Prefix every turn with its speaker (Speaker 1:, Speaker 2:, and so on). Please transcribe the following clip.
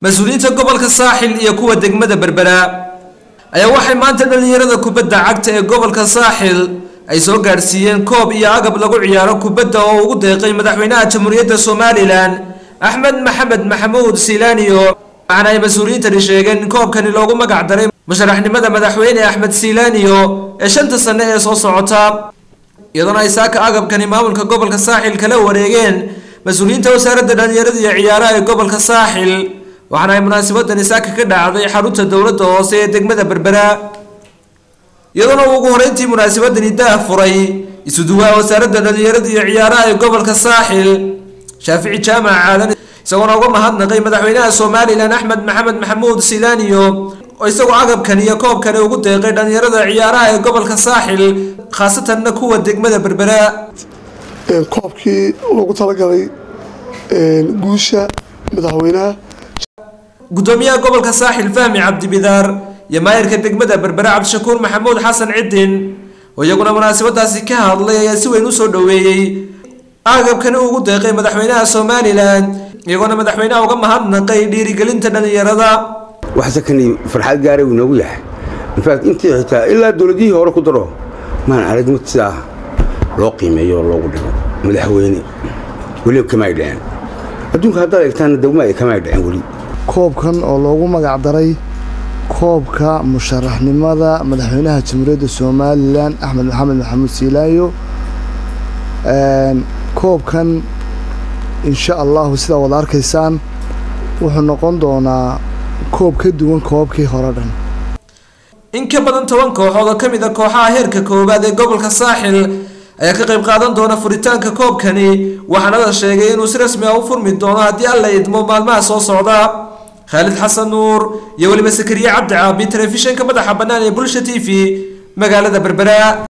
Speaker 1: مسؤولينta gobolka Saaxil iyo kuwa degmada Berbera ayaa waxay maanta dhalinyarada kubadda cagta ee gobolka Saaxil ay soo gaarsiiyeen koob iyo agab lagu ciyaaro kubadda oo ugu deeqay madaxweynaha Jamhuuriyadda Soomaaliland Axmed Maxamed Maxamuud Silaaniyo waxaana ay mas'uuliyiinta sheegeen in koobkani loogu magac daray musharaxnimada madaxweyne Axmed Silaaniyo ee 5 sano ee soo socota iyadoo ay saaka agabkani maamulka gobolka Saaxil kala wareegeen mas'uuliyiinta wasaaradda dhalinyarada iyo ciyaaraha ee gobolka Saaxil waxaana ay munaasabadani saaka ka dhacday xarunta dawladda hoose ee degmada Berbera iyadoo ugu horeyntii munaasabadani furay isuduwaha wasaaradda dhalinyarada iyo ciyaaraha ee gobolka Saaxil Shaafici Jaamac Aadan isagoo uga mahadnaqay madaxweynaha Soomaaliland Axmed Maxamed Maxamuud Silaaniyo oo isagoo agabkan iyo koobkan ugu deeqay dhalinyarada ciyaaraha ee gobolka Saaxil khaasatan kuwa degmada Berbera
Speaker 2: koobkii lagu talagalay guusha madaxweynaha
Speaker 1: gudoomiyaha gobolka Saaxil Fahmi Cabdi Bidaar iyo maayirka degmada Berbera Cabdishakuur Maxamuud Xasan Cidin oo iyaguna munaasabadaasi ka hadlay ayaa si weyn u soo dhaweeyay agabkan ugu deeqay madaxweynaha Soomaaliland iyagoo madaxweynaha uga mahadnaqay dhiirigelinta dhalinyarada
Speaker 3: waxa kani farxad gaar ah inoogu yahay in fact intii xitaa ilaa dawladihii hore ku daro maan arag mid sida loo qiimeeyo loogu dhigo madaxweyne wali kama idaan adduunka hadda eegtaan dawma ay kama idaan wali
Speaker 4: koobkan oo loogu magac daray koobka musharaxnimada madaxweynaha Jamhuuriyadda Soomaaliland Axmed Maxamed Maxamuud Silaaniyo koobkan insha Allah sida wada arkaysaan wuxuu noqon doonaa koob ka duwan koobkii hore dhan
Speaker 1: in ka badan 10 kooxood oo kamid ah kooxaha heerka koobaad ee gobolka Saaxil ayaa ka qayb qaadan doona furitaanka koobkani waxaana la sheegay inuu si rasmi ah u furmi doono haddii alla idmo maalmaha soo socda Khalid Xasan Nuur iyo waliba Sakariya Cabdi Caabi telefishinka madaxa bannaan ee Bulsha TV magaalada Berbera